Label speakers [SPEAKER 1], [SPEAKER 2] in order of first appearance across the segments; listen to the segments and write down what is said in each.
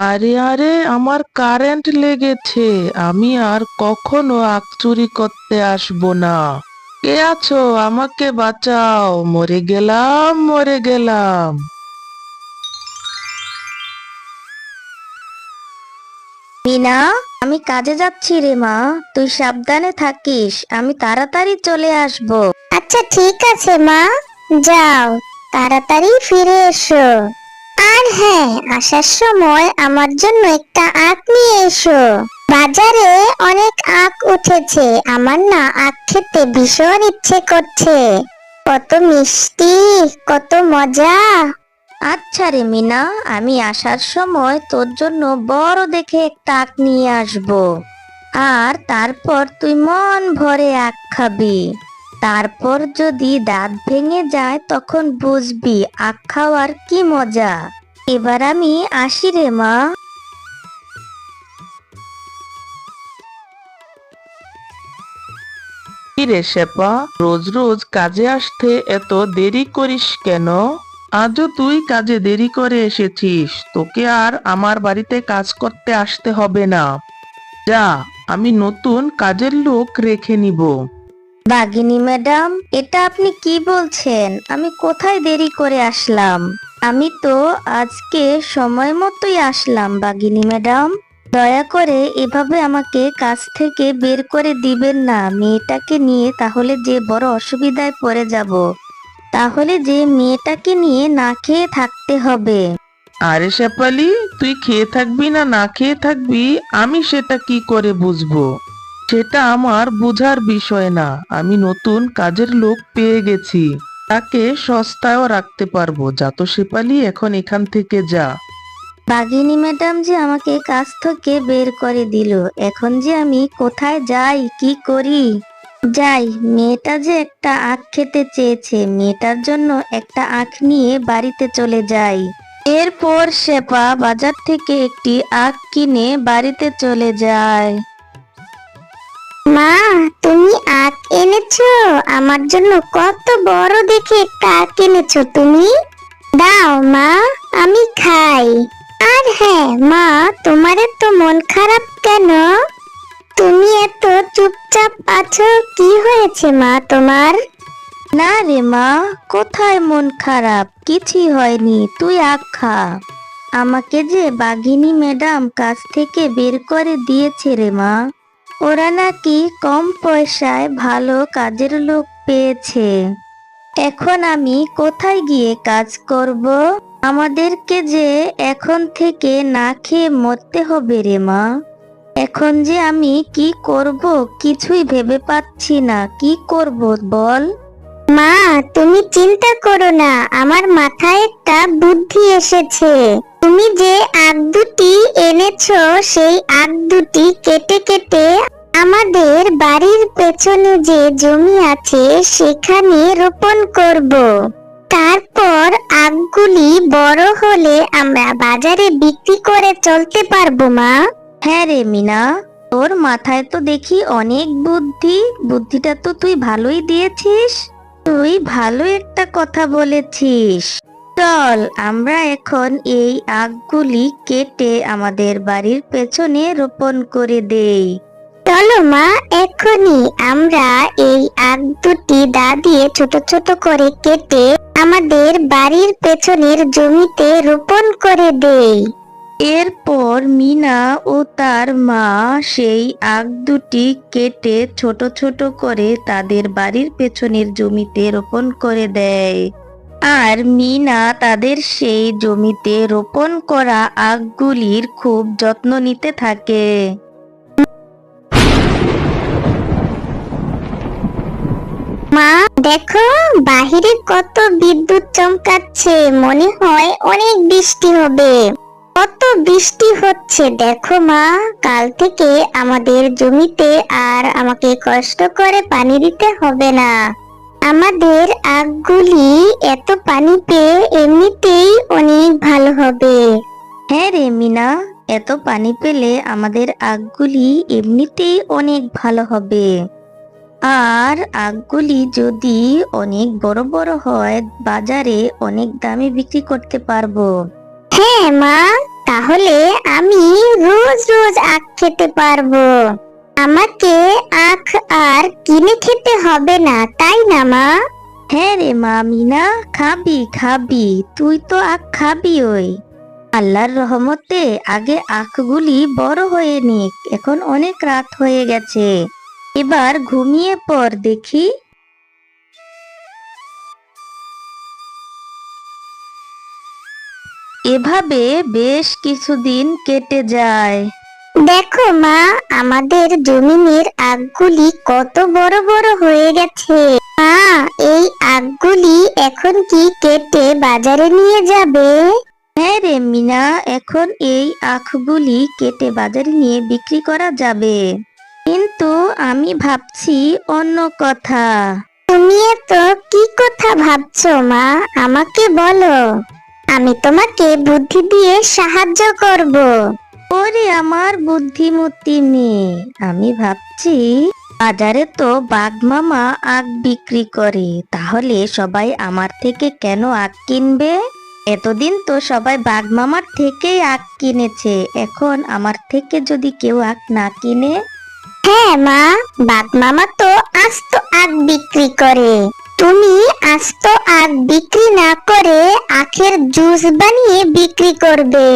[SPEAKER 1] আরে আরে, আমার কারেন্ট লেগেছে। আমি আর কখনো আখ চুরি করতে আসবো না। কে আছো? আমাকে বাঁচাও, মরে গেলাম, মরে গেলাম।
[SPEAKER 2] মিনা, আমি কাজে যাচ্ছি রে মা। তুই সাবধানে থাকিস, আমি তাড়াতাড়ি চলে আসব।
[SPEAKER 3] আচ্ছা ঠিক আছে মা, যাও, তাড়াতাড়ি ফিরে এসো। আর হ্যাঁ, আসার সময় আমার জন্য একটা আখ নিয়ে এসো। বাজারে অনেক আখ উঠেছে, আমার না আখ খেতে ভীষণ ইচ্ছে করছে। কত মিষ্টি, কত মজা।
[SPEAKER 2] আচ্ছা রে মিনা, আমি আসার সময় তোর জন্য বড় দেখে একটা আখ নিয়ে আসব। আর তারপর তুই মন ভরে আখ খাবি। তারপর যদি দাঁত ভেঙে যায় তখন বুঝবি আখ খাওয়ার কি মজা। এবার আমি আসি রে মা।
[SPEAKER 1] কি রে শেপা, রোজ রোজ কাজে আসতে এত দেরি করিস কেন? আজও তুই কাজে দেরি করে এসেছিস। তোকে আর আমার বাড়িতে কাজ করতে আসতে হবে না। যা, আমি নতুন কাজের লোক রেখে নিব।
[SPEAKER 2] বাগিনী ম্যাডাম, এটা আপনি কি বলছেন? আমি কোথায় দেরি করে আসলাম? আমি তো আজকে সময় মতোই আসলাম বাগিনী ম্যাডাম। দয়া করে এভাবে আমাকে কাজ থেকে বের করে দিবেন না। মেয়েটাকে নিয়ে তাহলে যে বড় অসুবিধায় পড়ে যাব। তাহলে যে মেয়েটাকে নিয়ে না খেয়ে থাকতে হবে।
[SPEAKER 1] আরে শেফালি, তুই খেয়ে থাকবি না না খেয়ে থাকবি, আমি সেটা কি করে বুঝবো? সেটা আমার বুঝার বিষয় না। আমি নতুন কাজের লোক পেয়ে গেছি, তাকে সস্তায়ও রাখতে পারবো। যা তো শেফালি, এখন এখান থেকে যা।
[SPEAKER 2] বাগিনী ম্যাডাম যে আমাকে কাজ থেকে বের করে দিল, এখন যে আমি কোথায় যাই, কি করি? যাই, মেয়েটা যে একটা আখ খেতে চেয়েছে, মেয়েটার জন্য একটা আখ নিয়ে বাড়িতে চলে যাই। এরপর শেপা বাজার থেকে একটি আখ কিনে বাড়িতে চলে যায়।
[SPEAKER 3] মা, তুমি আখ এনেছো? আমার জন্য কত বড় দেখে একটা আখ এনেছো তুমি। দাও মা, আমি খাই। আর হ্যাঁ মা, তোমার এত মন খারাপ কেন? তুমি এত চুপচাপ আছো, কি হয়েছে মা তোমার?
[SPEAKER 2] না রে মা, কোথায় মন খারাপ? কিছুই হয়নি, তুই আখ খা। আমাকে যে বাঘিনী ম্যাডাম কাজ থেকে বের করে দিয়েছে রে মা। ওরা নাকি কম পয়সায় ভালো কাজের লোক পেয়েছে। এখন আমি কোথায় গিয়ে কাজ করব? আমাদেরকে যে এখন থেকে না খেয়ে মরতে হবে রে মা। এখন যে আমি কি করব কিছুই ভেবে পাচ্ছি না। কি করব বল?
[SPEAKER 3] মা, তুমি চিন্তা করো না, আমার মাথায় একটা বুদ্ধি এসেছে। তুমি যে আখ দুটি এনেছো, সেই আখ দুটি কেটে কেটে আমাদের বাড়ির পেছনে যে জমি আছে সেখানে রোপণ করব। তারপর আখগুলি বড় হলে আমরা বাজারে বিক্রি করে চলতে পারবো মা।
[SPEAKER 2] হ্যাঁ রে মিনা, তোর মাথায় তো দেখি অনেক বুদ্ধি। বুদ্ধিটা তো তুই ভালোই দিয়েছিস। তুই ভালো একটা কথা বলেছিস। চল, আমরা এখন এই আখগুলি কেটে আমাদের বাড়ির পেছনে রোপণ করে দেই।
[SPEAKER 3] চলো মা, এক্ষুনি আমরা এই আখ দুটি দা দিয়ে ছোট ছোট করে কেটে আমাদের বাড়ির পেছনের জমিতে রোপণ করে দেই।
[SPEAKER 2] এরপর মিনা ও তার মা সেই আখ দুটি কেটে ছোট ছোট করে তাদের বাড়ির পেছনের জমিতে রোপণ করে দেয়। আর মিনা তাদের সেই জমিতে রোপণ করা আখগুলির খুব যত্ন নিতে থাকে।
[SPEAKER 3] মা, দেখো বাহিরে কত বিদ্যুৎ চমকাচ্ছে, মনে হয় অনেক বৃষ্টি হবে। কত বৃষ্টি হচ্ছে দেখো মা। কাল থেকে আমাদের জমিতে আর আমাকে কষ্ট করে পানি দিতে হবে না। আমাদের আখগুলি এত পানি পেয়ে এমনিতেই অনেক ভালো হবে।
[SPEAKER 2] হ্যাঁ রে মিনা, এত পানি পেলে আমাদের আখগুলি এমনিতেই অনেক ভালো হবে। আর আখগুলি যদি অনেক বড় বড় হয়, বাজারে অনেক দামে বিক্রি করতে পারবো।
[SPEAKER 3] হ্যাঁ মা, তাহলে আমি রোজ রোজ আখ খেতে পারবো। আমাকে আখ আর কিনে খেতে হবে না, তাই না মা?
[SPEAKER 2] হ্যাঁ রে মা মিনা, খাবি খাবি, তুই তো আখ খাবি। ওই আল্লাহর রহমতে আগে আখগুলি বড় হয়ে নিক, এখন অনেক রাত হয়ে গেছে, এবার ঘুমিয়ে পড় দেখি। এভাবে বেশ কিছুদিন কেটে যায়।
[SPEAKER 3] দেখো মা, আমাদের জমিনের আখগুলি কত বড় বড় হয়ে গেছে। মা, এই আখগুলি এখন কি কেটে বাজারে নিয়ে যাবে?
[SPEAKER 2] হ্যাঁ রে মিনা, এখন এই আখগুলি কেটে বাজারে নিয়ে বিক্রি করা যাবে, কিন্তু আমি ভাবছি অন্য কথা।
[SPEAKER 3] তুমি এত কি কথা ভাবছো মা? আমাকে বলো, আমি তোমাকে বুদ্ধি দিয়ে সাহায্য করব।
[SPEAKER 2] ওরে আমার বুদ্ধিমতী মেয়ে, আমি ভাবছি বাজারে তো বাঘ মামা আখ বিক্রি করে, তাহলে সবাই আমার থেকে কেন আখ কিনবে? এতদিন তো সবাই বাঘ মামার থেকেই আখ কিনেছে, এখন আমার থেকে যদি কেউ আখ না কিনে?
[SPEAKER 3] হ্যাঁ মা, বাঘ মামা তো আস্ত আখ বিক্রি করে। তুমি আস্ত আখ বিক্রি না করে আখের জুস বানিয়ে বিক্রি করবে,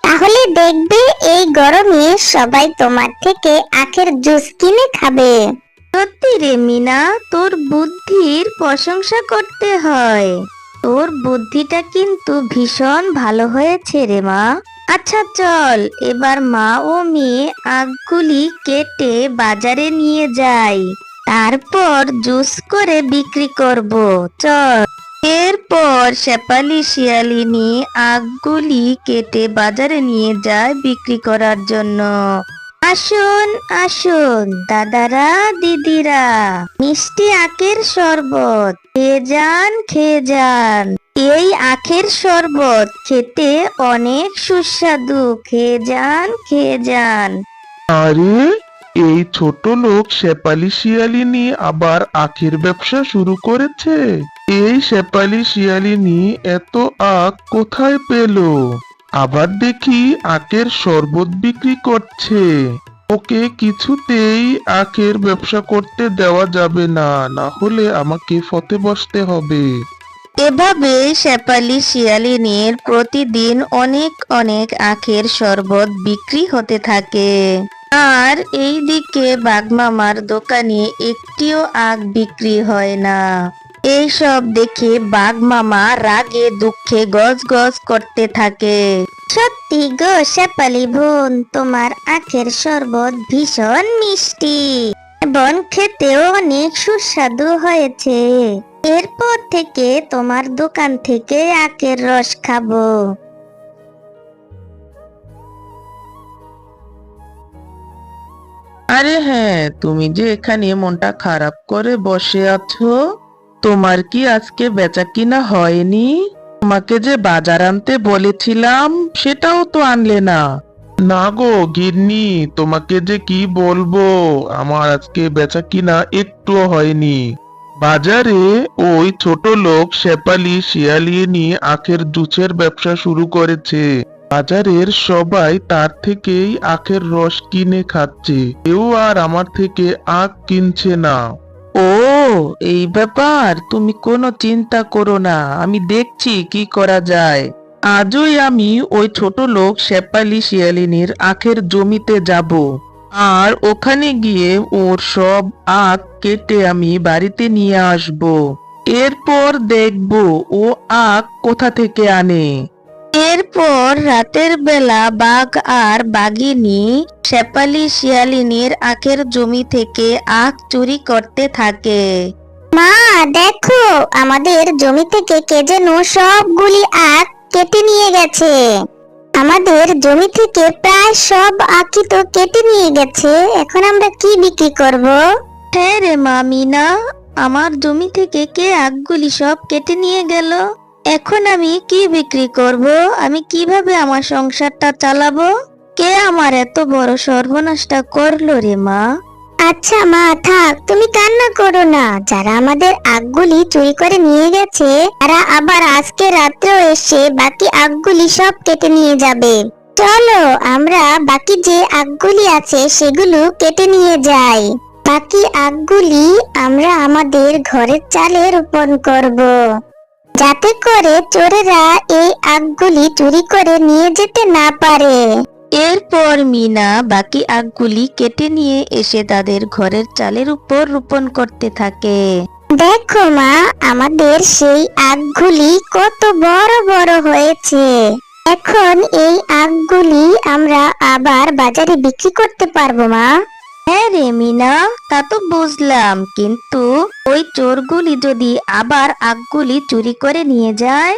[SPEAKER 3] তাহলে দেখবে এই গরমে সবাই তোমার থেকে আখের জুস কিনে খাবে।
[SPEAKER 2] সত্যি রে মিনা, তোর বুদ্ধির প্রশংসা করতে হয়। তোর বুদ্ধিটা কিন্তু ভীষণ ভালো হয়েছে রে মা। আচ্ছা চল, এবার মা ও মেয়ে আখগুলি কেটে বাজারে নিয়ে যাই, তারপর জুস করে বিক্রি করব। চল। এরপর শেফালি শিয়ালিনী আখগুলি কেটে বাজারে নিয়ে যায় বিক্রি করার জন্য। আসুন আসুন দাদারা দিদিরা, মিষ্টি আখের শরবত খেয়ে যান খেয়ে যান। এই আখের শরবত খেতে অনেক সুস্বাদু, খেয়ে যান খেয়ে যান।
[SPEAKER 4] আরে, এই ছোট লোক শেফালি শিয়ালিনী আবার আখের ব্যবসা শুরু করেছে। এই শেফালি শিয়ালিনী এত আখ কোথায় পেল? আবার দেখি আখের শরবত বিক্রি করছে। ওকে কিছুতেই আখের ব্যবসা করতে দেওয়া যাবে না, না হলে আমাকে ফতে বসতে হবে।
[SPEAKER 2] এভাবে শেফালি শিয়ালিনীর প্রতিদিন অনেক অনেক আখের শরবত বিক্রি হতে থাকে, আর এইদিকে বাঘমামার দোকানে একটিও আখ বিক্রি হয় না। এইসব দেখে বাঘমামা রাগে দুঃখে গজ গজ করতে থাকে।
[SPEAKER 3] সত্যি গো শেফালি বোন, তোমার আখের শরবত ভীষণ মিষ্টি এবং খেতেও অনেক সুস্বাদু হয়েছে। এরপর থেকে তোমার দোকান থেকে আখের রস খাবো।
[SPEAKER 1] আরে হ্যাঁ, তুমি যে এখানে মনটা খারাপ করে বসে আছো, তোমার কি আজকে বেচা কিনা হয়নি? তোমাকে যে বাজার আনতে বলেছিলাম সেটাও তো আনলে না।
[SPEAKER 4] না গো গিন্নি, তোমাকে যে কি বলবো, আমার আজকে বেচা কিনা একটুও হয়নি। বাজারে ওই ছোট লোক শেফালি শিয়ালিনী আখের জুসের ব্যবসা শুরু করেছে। বাজারের সবাই তার থেকেই আখের রস কিনে খাচ্ছে, কেউ আর আমার থেকে আখ কিনছে না।
[SPEAKER 1] ও, এই ব্যাপার, তুমি কোনো চিন্তা করো না, আমি দেখছি কি করা যায়। আজই আমি ওই ছোট লোক শেফালি শিয়ালিনীর আখের জমিতে যাব, আর ওখানে গিয়ে ওর সব আখ কেটে আমি বাড়িতে নিয়ে আসব। এরপর দেখব ও আখ কোথা থেকে আনে।
[SPEAKER 2] এরপর রাতের বেলা বাঘ আর বাঘিনী শেফালি শিয়ালিনীর আখের জমি থেকে আখ চুরি করতে থাকে।
[SPEAKER 3] মা দেখো, আমাদের জমি থেকে কে যেন সবগুলি আখ কেটে নিয়ে গেছে। আমাদের জমি থেকে প্রায় সব আখই তো কেটে নিয়ে গেছে, এখন আমরা কি বিক্রি করব?
[SPEAKER 2] হ্যাঁ রে মা মিনা, আমার জমি থেকে কে আখগুলি সব কেটে নিয়ে গেল। এখন আমি কি বিক্রি করব? আমি কিভাবে আমার সংসারটা চালাবো? কে আমার এত বড় সর্বনাশটা করলো রে মা?
[SPEAKER 3] আচ্ছা মা থাক, তুমি কান্না করো না। যারা আমাদের আখগুলি চুরি করে নিয়ে গেছে তারা আবার আজকে রাত্রেও এসে বাকি আখগুলি সব কেটে নিয়ে যাবে। চলো আমরা বাকি যে আগগুলি আছে সেগুলো কেটে নিয়ে যাই। বাকি আগগুলি আমরা আমাদের ঘরের চালে রোপণ করব, যাতে করে চোরেরা এই আগগুলি চুরি করে নিয়ে যেতে না পারে।
[SPEAKER 2] এরপর মিনা বাকি আগগুলি কেটে নিয়ে এসে তাদের ঘরের চালের উপর রোপণ করতে থাকে।
[SPEAKER 3] দেখো মা, আমাদের সেই আগগুলি কত বড় বড় হয়েছে। এখন এই আগগুলি আমরা আবার বাজারে বিক্রি করতে পারবো মা।
[SPEAKER 2] হ্যাঁ রে মিনা, তা তো বুঝলাম, কিন্তু ওই চোরগুলি যদি আবার আগগুলি চুরি করে নিয়ে যায়,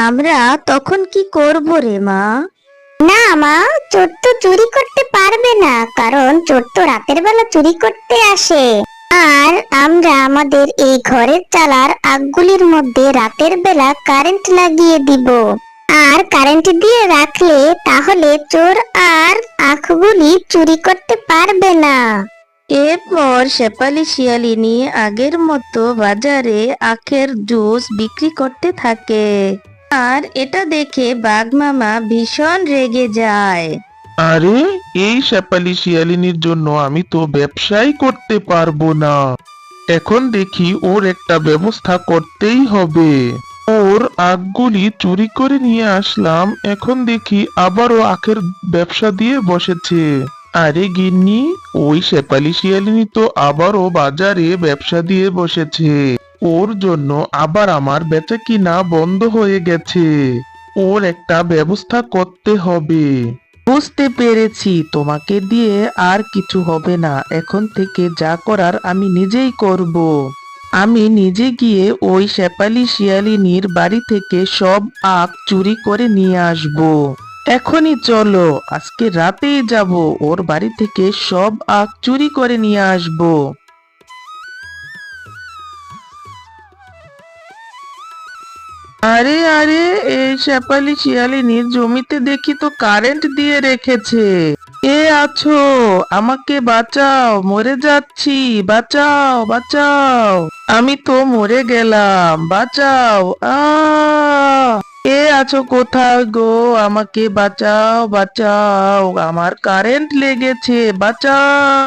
[SPEAKER 2] আমরা তখন কি করব রে মা?
[SPEAKER 3] না মা, চোর তো চুরি করতে পারবে না, কারণ চোর তো রাতের বেলা চুরি করতে আসে। আর আমরা আমাদের এই ঘরের চালার আগগুলির মধ্যে রাতের বেলা কারেন্ট লাগিয়ে দিব, আর কারেন্ট দিয়ে রাখলে তাহলে চোর আর আখগুলি চুরি করতে পারবে না।
[SPEAKER 2] এরপর শেফালি শিয়ালিনী আগের মতো বাজারে আখের জুস বিক্রি করতে থাকে। আর এটা দেখে বাঘ মামা ভীষণ রেগে যায়।
[SPEAKER 4] আরে, এই শেফালি শিয়ালিনীর জন্য আমি তো ব্যবসাই করতে পারবো না। এখন দেখি ওর একটা ব্যবস্থা করতেই হবে। ওর আগগুলি চুরি করে নিয়ে আসলাম, এখন দেখি আবারও আখের ব্যবসা দিয়ে বসেছে। আরে গিন্নি, ওই শেফালি শিয়ালিনী তো আবারও বাজারে ব্যবসা দিয়ে বসেছে। ওর জন্য আবার আমার বেচা কিনা বন্ধ হয়ে গেছে। ওর একটা ব্যবস্থা করতে হবে।
[SPEAKER 1] বুঝতে পেরেছি, তোমাকে দিয়ে আর কিছু হবে না। এখন থেকে যা করার আমি নিজেই করব। আমি নিজে গিয়ে ওই শেফালি শিয়ালিনীর বাড়ি থেকে সব আখ চুরি করে নিয়ে আসব। এখনই চলো, আজকে রাতেই যাব, ওর বাড়ি থেকে সব আখ চুরি করে নিয়ে আসব। আরে আরে, এই শেফালি শিয়ালিনীর জমিতে দেখি তো কারেন্ট দিয়ে রেখেছে। কে আছো? আমাকে বাঁচাও, মরে যাচ্ছি, বাঁচাও বাঁচাও, আমি তো মরে গেলাম, বাঁচাও। কে আছো কোথায় গো? আমাকে বাঁচাও বাঁচাও, আমার কারেন্ট লেগেছে, বাঁচাও।